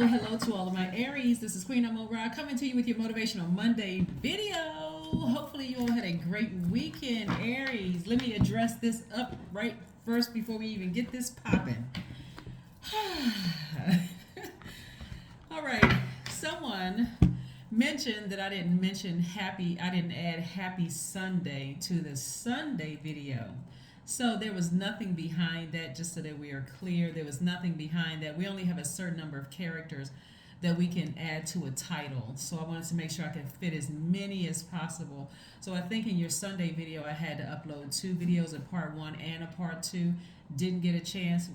Hello to all of my Aries. This is Queen Amun Ra coming to you with your Motivational Monday video. Hopefully you all had a great weekend, Aries. Let me address this up right first before we even get this popping. All right. Someone mentioned that I didn't add happy Sunday to the Sunday video. So there was nothing behind that, just so that we are clear. There was nothing behind that. We only have a certain number of characters that we can add to a title. So I wanted to make sure I could fit as many as possible. So I think in your Sunday video, I had to upload 2 videos, a part 1 and a part 2. Didn't get a chance.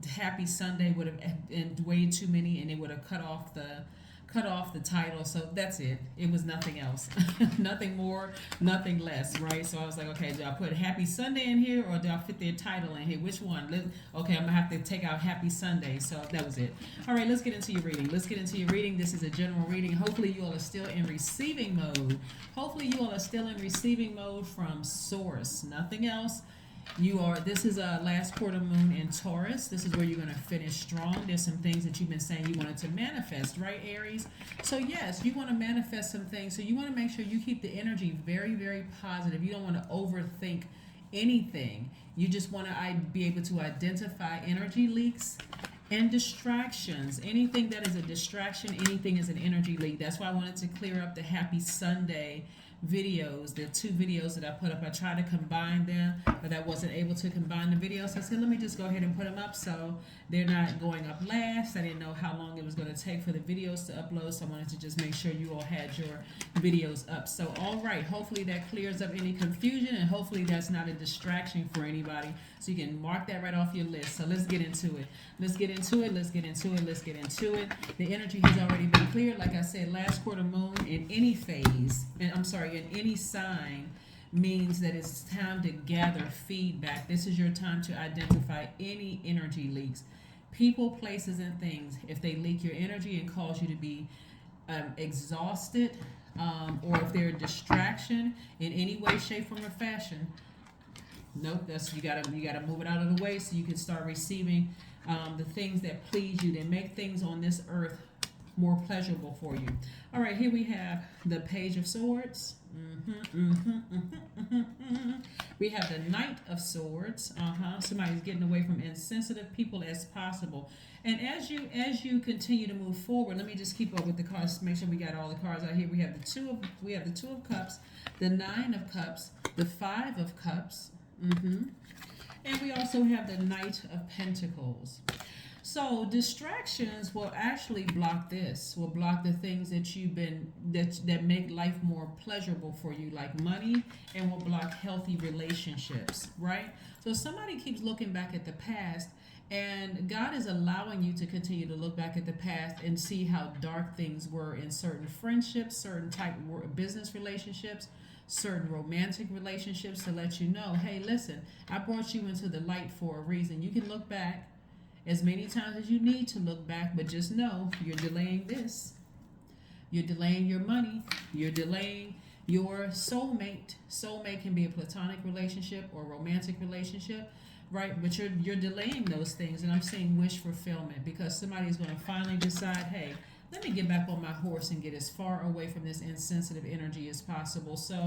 Happy Sunday would have been way too many, and it would have cut off the title. So that's it. It was nothing else. Nothing more, nothing less, right? So I was like, okay, do I put Happy Sunday in here, or do I fit their title in here? Which one? Okay, I'm gonna have to take out Happy Sunday. So that was it. All right, let's get into your reading. This is a general reading. Hopefully you all are still in receiving mode. From source, nothing else. This is a last quarter moon in Taurus. This is where you're going to finish strong. There's some things that you've been saying you wanted to manifest, right, Aries? So yes, you want to manifest some things. So you want to make sure you keep the energy very, very positive. You don't want to overthink anything. You just want to be able to identify energy leaks and distractions. Anything that is a distraction, anything is an energy leak. That's why I wanted to clear up the Happy Sunday videos. The 2 videos that I put up, I tried to combine them, but I wasn't able to combine the videos. So I said, let me just go ahead and put them up so they're not going up last. I didn't know how long it was going to take for the videos to upload, so I wanted to just make sure you all had your videos up. So all right, hopefully that clears up any confusion, and hopefully that's not a distraction for anybody, so you can mark that right off your list. So let's get into it. The energy has already been cleared. Like I said, last quarter moon in any phase, in any sign, means that it's time to gather feedback. This is your time to identify any energy leaks. People, places, and things, if they leak your energy and cause you to be exhausted, or if they're a distraction in any way, shape, form, or fashion, nope, you gotta move it out of the way so you can start receiving the things that please you, that make things on this earth more pleasurable for you. All right, here we have the Page of Swords. We have the Knight of Swords. Somebody's getting away from insensitive people as possible. And as you continue to move forward, let me just keep up with the cards. Make sure we got all the cards out here. We have the Two of Cups, the 9 of Cups, the 5 of Cups, and we also have the Knight of Pentacles. So distractions will actually block this, will block the things that make life more pleasurable for you, like money, and will block healthy relationships, right? So somebody keeps looking back at the past, and God is allowing you to continue to look back at the past and see how dark things were in certain friendships, certain type of business relationships, certain romantic relationships, to let you know, hey, listen, I brought you into the light for a reason. You can look back as many times as you need to look back, but just know you're delaying this. You're delaying your money. You're delaying your soulmate. Soulmate can be a platonic relationship or romantic relationship, right? But you're delaying those things, and I'm seeing wish fulfillment, because somebody's going to finally decide, hey, let me get back on my horse and get as far away from this insensitive energy as possible. So,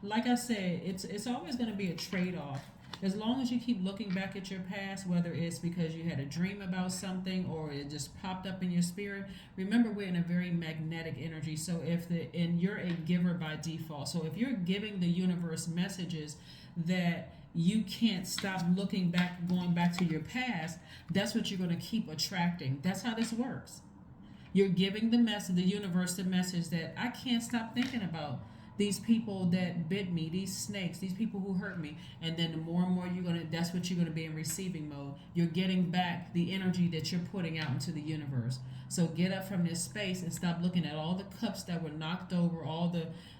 like I said, it's always going to be a trade-off. As long as you keep looking back at your past, whether it's because you had a dream about something or it just popped up in your spirit, remember we're in a very magnetic energy. So you're a giver by default. So if you're giving the universe messages that you can't stop looking back, going back to your past, that's what you're going to keep attracting. That's how this works. You're giving the universe the message that I can't stop thinking about these people that bit me, these snakes, these people who hurt me. And then the more and more that's what you're going to be in receiving mode. You're getting back the energy that you're putting out into the universe. So get up from this space and stop looking at all the cups that were knocked over, all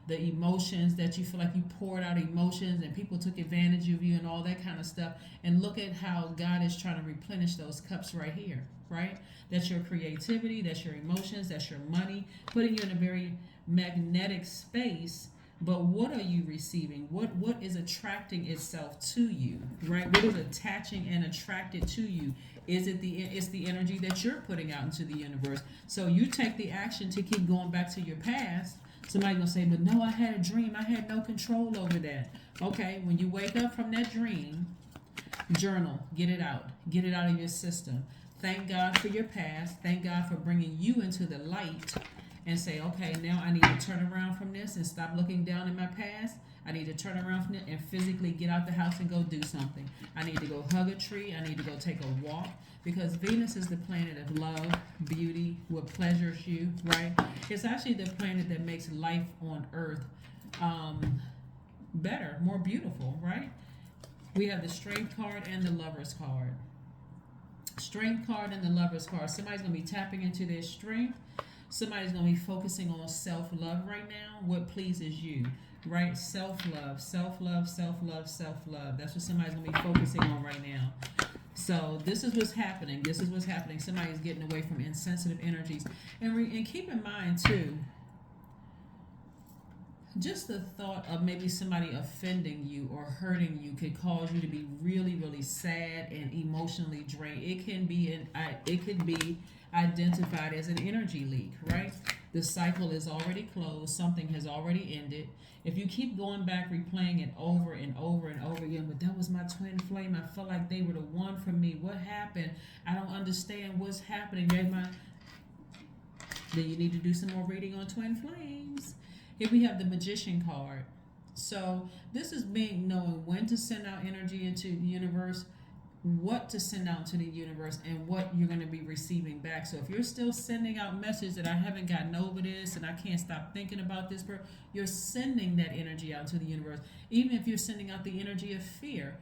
the emotions that you feel like you poured out emotions and people took advantage of you and all that kind of stuff. And look at how God is trying to replenish those cups right here, right? That's your creativity, that's your emotions, that's your money, putting you in a very magnetic space But what are you receiving? What is attracting itself to you, right? What is attaching and attracted to you? Is it it's the energy that you're putting out into the universe? So you take the action to keep going back to your past. Somebody's gonna say, but no, I had a dream. I had no control over that. Okay, when you wake up from that dream, journal, get it out. Get it out of your system. Thank God for your past. Thank God for bringing you into the light and say, okay, now I need to turn around from this and stop looking down in my past. I need to turn around from it and physically get out the house and go do something. I need to go hug a tree. I need to go take a walk, because Venus is the planet of love, beauty, what pleasures you, right? It's actually the planet that makes life on Earth better, more beautiful, right? We have the Strength card and the Lover's card. Strength card and the Lover's card. Somebody's going to be tapping into their strength. Somebody's going to be focusing on self-love right now. What pleases you, right? Self-love, self-love, self-love, self-love. That's what somebody's going to be focusing on right now. So this is what's happening. This is what's happening. Somebody's getting away from insensitive energies. And keep in mind, too, just the thought of maybe somebody offending you or hurting you could cause you to be really, really sad and emotionally drained. It can be identified as an energy leak, right? The cycle is already closed. Something has already ended. If you keep going back, replaying it over and over and over again, but that was my twin flame. I felt like they were the one for me. What happened? I don't understand what's happening. Then you need to do some more reading on twin flames. Here we have the Magician card. So this is being knowing when to send out energy into the universe, what to send out to the universe, and what you're going to be receiving back. So if you're still sending out messages that I haven't gotten over this and I can't stop thinking about this, you're sending that energy out to the universe. Even if you're sending out the energy of fear,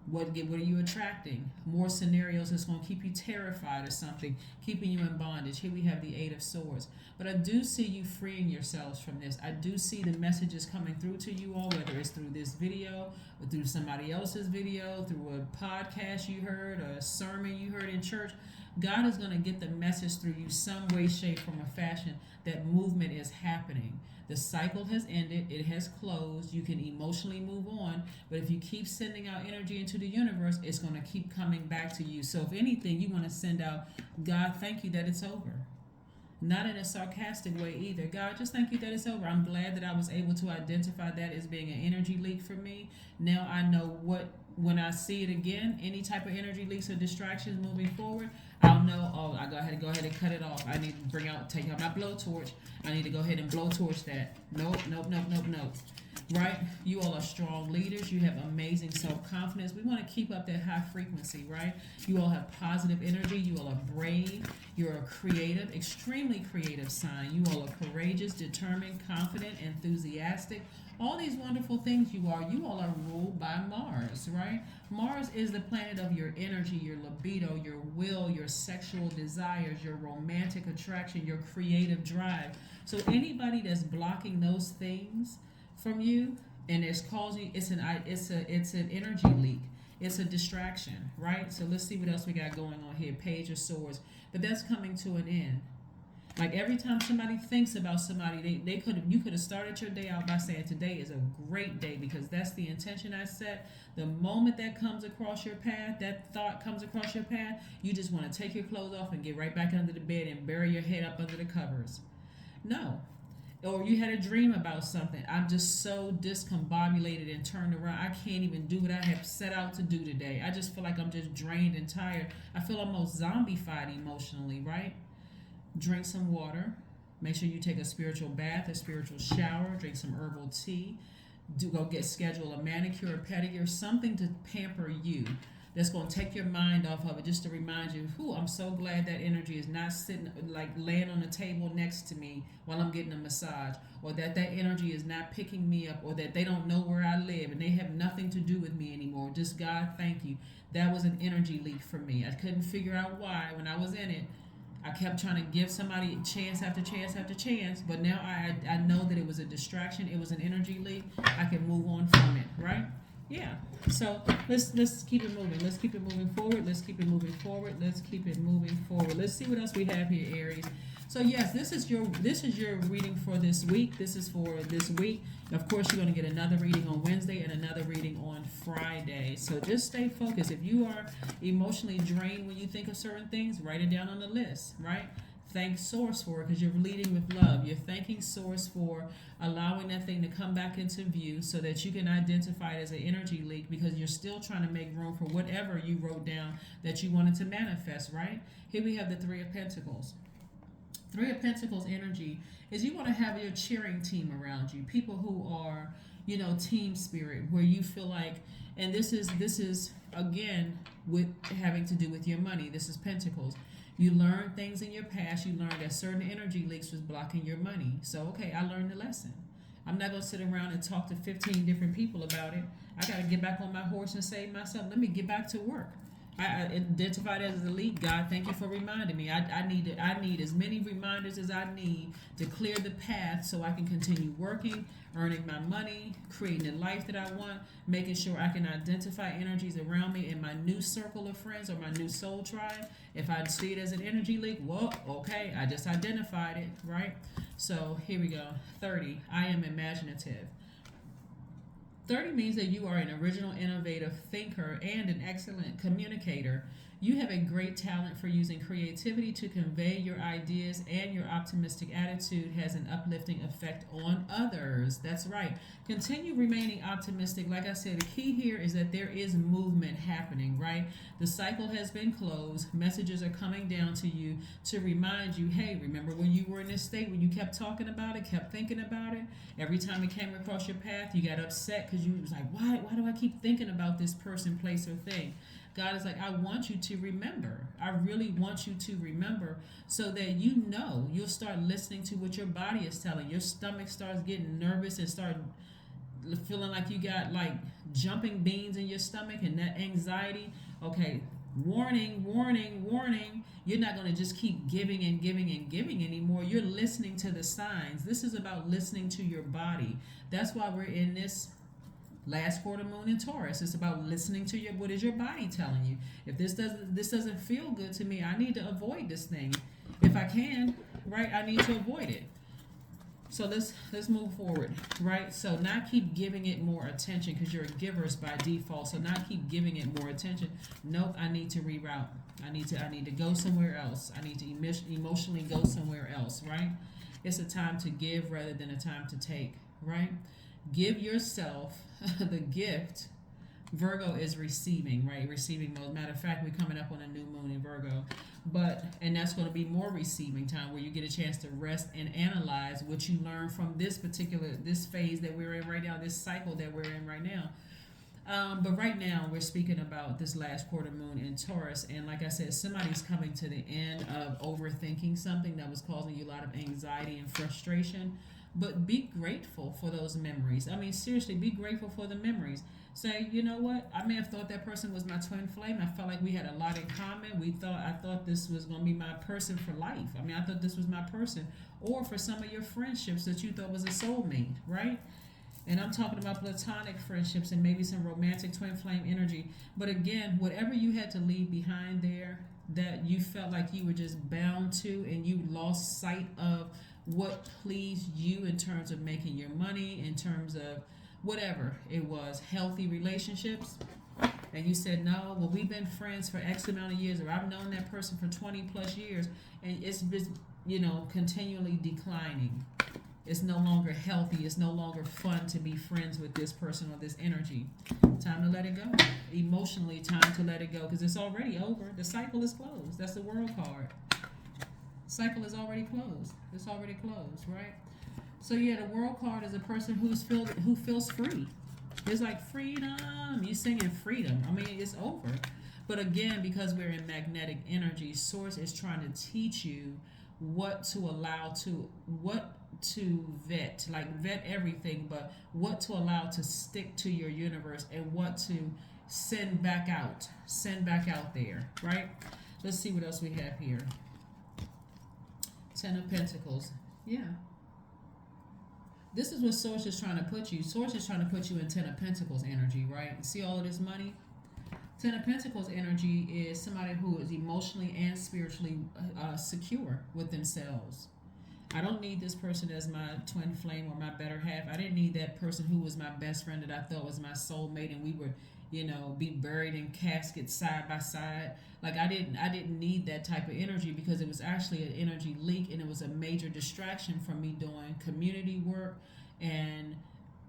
what are you attracting? More scenarios that's going to keep you terrified or something, keeping you in bondage. Here we have the Eight of Swords. But I do see you freeing yourselves from this. I do see the messages coming through to you all, whether it's through this video or through somebody else's video, through a podcast you heard, or a sermon you heard in church. God is going to get the message through you some way, shape, form, or fashion that movement is happening. The cycle has ended. It has closed. You can emotionally move on. But if you keep sending out energy into the universe, it's going to keep coming back to you. So if anything, you want to send out, God, thank you that it's over. Not in a sarcastic way either. God, just thank you that it's over. I'm glad that I was able to identify that as being an energy leak for me. Now I know when I see it again, any type of energy leaks or distractions moving forward, I'll know, I go ahead and cut it off. I need to take out my blowtorch. I need to go ahead and blowtorch that. Nope. Right? You all are strong leaders. You have amazing self-confidence. We want to keep up that high frequency, right? You all have positive energy. You all are brave. You're a creative, extremely creative sign. You all are courageous, determined, confident, enthusiastic. All these wonderful things you all are ruled by Mars, right? Mars is the planet of your energy, your libido, your will, your sexual desires, your romantic attraction, your creative drive. So anybody that's blocking those things from you and it's causing, it's an energy leak. It's a distraction, right? So let's see what else we got going on here. Page of Swords. But that's coming to an end. Like every time somebody thinks about somebody, you could have started your day out by saying today is a great day, because that's the intention I set. The moment that comes across your path, that thought comes across your path, you just want to take your clothes off and get right back under the bed and bury your head up under the covers. No. Or you had a dream about something. I'm just so discombobulated and turned around. I can't even do what I have set out to do today. I just feel like I'm just drained and tired. I feel almost zombified emotionally, right? Drink some water. Make sure you take a spiritual bath, a spiritual shower. Drink some herbal tea. Schedule a manicure or pedicure, something to pamper you. That's going to take your mind off of it, just to remind you, I'm so glad that energy is not sitting, like laying on the table next to me while I'm getting a massage, or that energy is not picking me up, or that they don't know where I live and they have nothing to do with me anymore. Just God, thank you. That was an energy leak for me. I couldn't figure out why when I was in it. I kept trying to give somebody chance after chance after chance, but now I know that it was a distraction. It was an energy leak. I can move on from it, right? Yeah. So let's keep it moving. Let's keep it moving forward. Let's keep it moving forward. Let's keep it moving forward. Let's see what else we have here, Aries. So So yes, this is your reading for this week. This is for this week. Of course, you're going to get another reading on Wednesday and another reading on Friday. So just stay focused. If you are emotionally drained when you think of certain things, write it down on the list, right? Thank Source for it because you're leading with love. You're thanking Source for allowing that thing to come back into view so that you can identify it as an energy leak because you're still trying to make room for whatever you wrote down that you wanted to manifest, right? Here we have the Three of Pentacles. Three of Pentacles energy is you want to have your cheering team around you, people who are, you know, team spirit, where you feel like, and this is again with having to do with your money. This is Pentacles. You learned things in your past. You learned that certain energy leaks was blocking your money. So, okay, I learned the lesson. I'm not going to sit around and talk to 15 different people about it. I got to get back on my horse and say to myself, let me get back to work. I identified as a leak. God, thank you for reminding me. I need as many reminders as I need to clear the path so I can continue working, earning my money, creating the life that I want, making sure I can identify energies around me in my new circle of friends or my new soul tribe. If I see it as an energy leak, well, okay, I just identified it, right? So here we go. 30, I am imaginative. 30 means that you are an original, innovative thinker and an excellent communicator. You have a great talent for using creativity to convey your ideas, and your optimistic attitude has an uplifting effect on others. That's right. Continue remaining optimistic. Like I said, the key here is that there is movement happening, right? The cycle has been closed. Messages are coming down to you to remind you, hey, remember when you were in this state when you kept talking about it, kept thinking about it? Every time it came across your path, you got upset because you was like, why do I keep thinking about this person, place, or thing? God is like, I want you to remember. I really want you to remember so that you know you'll start listening to what your body is telling. Your stomach starts getting nervous and start feeling like you got like jumping beans in your stomach and that anxiety. Okay, warning, warning, warning. You're not going to just keep giving and giving and giving anymore. You're listening to the signs. This is about listening to your body. That's why we're in this last quarter moon in Taurus. It's about listening to what is your body telling you. If this doesn't feel good to me, I need to avoid this thing. If I can, right, I need to avoid it. So let's move forward, right? So not keep giving it more attention because you're a giver by default. So not keep giving it more attention. Nope, I need to reroute. I need to go somewhere else. I need to emotionally go somewhere else, right? It's a time to give rather than a time to take, right? Give yourself the gift. Virgo is receiving, right? Receiving mode. Matter of fact, we're coming up on a new moon in Virgo. And that's going to be more receiving time where you get a chance to rest and analyze what you learned from this phase that we're in right now, this cycle that we're in right now. But right now, we're speaking about this last quarter moon in Taurus. And like I said, somebody's coming to the end of overthinking something that was causing you a lot of anxiety and frustration. But be grateful for those memories. I mean, seriously, be grateful for the memories. Say, you know what? I may have thought that person was my twin flame. I felt like we had a lot in common. I thought this was going to be my person for life. I mean, I thought this was my person. Or for some of your friendships that you thought was a soulmate, right? And I'm talking about platonic friendships and maybe some romantic twin flame energy. But again, whatever you had to leave behind there that you felt like you were just bound to and you lost sight of what pleased you in terms of making your money, in terms of whatever it was, healthy relationships, and you said, no, well, we've been friends for X amount of years, or I've known that person for 20 plus years, and it's been, continually declining. It's no longer healthy. It's no longer fun to be friends with this person or this energy. Time to let it go. Emotionally, time to let it go because it's already over. The cycle is closed. That's the World card. Cycle is already closed. It's already closed, right? So yeah, the World card is a person who feels free. It's like freedom. You're singing freedom. I mean, it's over. But again, because we're in magnetic energy, Source is trying to teach you what to vet, like vet everything, but what to allow to stick to your universe and what to send back out there, right? Let's see what else we have here. Ten of Pentacles. Yeah. This is what Source is trying to put you. Source is trying to put you in Ten of Pentacles energy, right? See all of this money? Ten of Pentacles energy is somebody who is emotionally and spiritually secure with themselves. I don't need this person as my twin flame or my better half. I didn't need that person who was my best friend that I thought was my soulmate and we would, be buried in caskets side by side. Like I didn't need that type of energy because it was actually an energy leak and it was a major distraction from me doing community work and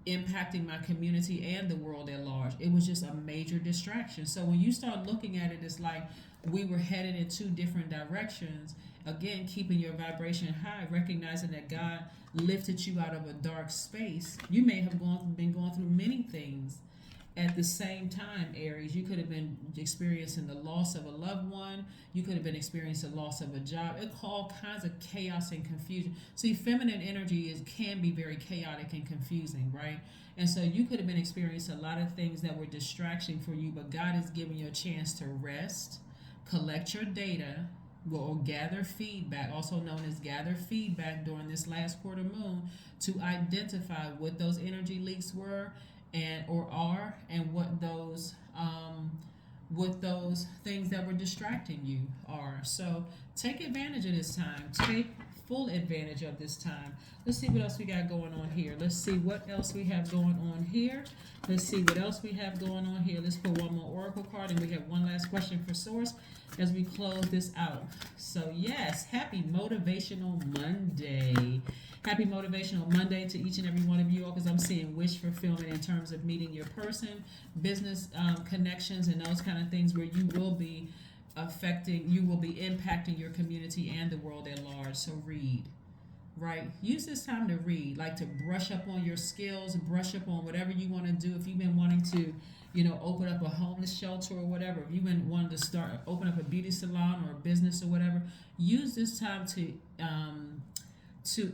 impacting my community and the world at large. It was just a major distraction. So when you start looking at it, it's like we were headed in two different directions. Again, keeping your vibration high, recognizing that God lifted you out of a dark space. You may have been going through many things at the same time, Aries. You could have been experiencing the loss of a loved one. You could have been experiencing the loss of a job. It all kinds of chaos and confusion. See, feminine energy can be very chaotic and confusing, right? And so you could have been experiencing a lot of things that were distraction for you, but God is giving you a chance to rest, collect your data, or gather feedback, also known as gather feedback during this last quarter moon, to identify what those energy leaks were and or are, and what those things that were distracting you are. So take advantage of this time. Take full advantage of this time. Let's see what else we got going on here. Let's see what else we have going on here. Let's see what else we have going on here. Let's put one more oracle card and we have one last question for source as we close this out. So yes, happy motivational Monday. Happy motivational Monday to each and every one of you all, because I'm seeing wish fulfillment in terms of meeting your person, business connections, and those kind of things where you will be impacting your community and the world at large. So read, right? Use this time to read, like to brush up on your skills, brush up on whatever you want to do. If you've been wanting to, open up a homeless shelter or whatever, if you've been wanting to open up a beauty salon or a business or whatever, use this time to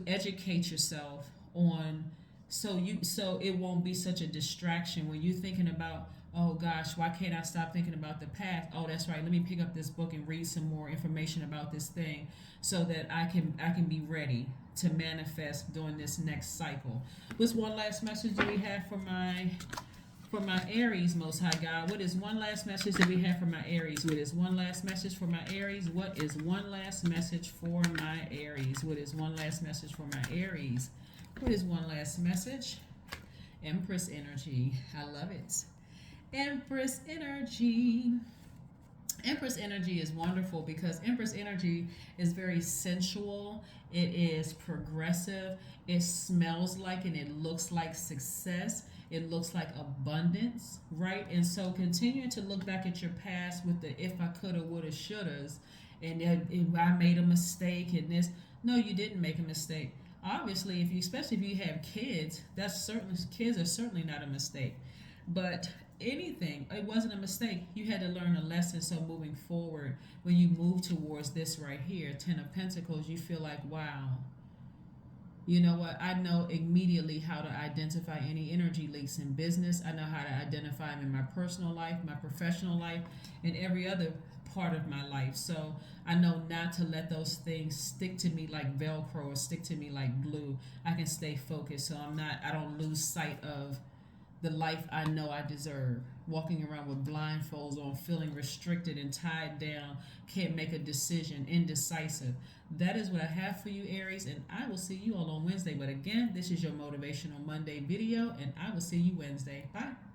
educate yourself on, so it won't be such a distraction when you're thinking about, oh gosh, why can't I stop thinking about the past? Oh, that's right. Let me pick up this book and read some more information about this thing so that I can be ready to manifest during this next cycle. What's one last message do we have for my Aries, Most High God? What is one last message that we have for my Aries? What is one last message for my Aries? What is one last message for my Aries? What is one last message for my Aries? What is one last message? Empress energy. I love it. Empress energy. Empress energy is wonderful because Empress energy is very sensual. It is progressive. It smells like and it looks like success. It looks like abundance, right? And so continuing to look back at your past with the if I coulda, woulda, shouldas, and if I made a mistake and this. No, you didn't make a mistake. Obviously, especially if you have kids, kids are certainly not a mistake. But anything, it wasn't a mistake. You had to learn a lesson. So moving forward, when you move towards this right here, Ten of Pentacles, you feel like, wow, you know what? I know immediately how to identify any energy leaks in business. I know how to identify them in my personal life, my professional life, and every other part of my life. So I know not to let those things stick to me like Velcro or stick to me like glue. I can stay focused so I don't lose sight of the life I know I deserve. Walking around with blindfolds on, feeling restricted and tied down, can't make a decision, indecisive. That is what I have for you, Aries, and I will see you all on Wednesday. But again, this is your Motivational Monday video, and I will see you Wednesday. Bye.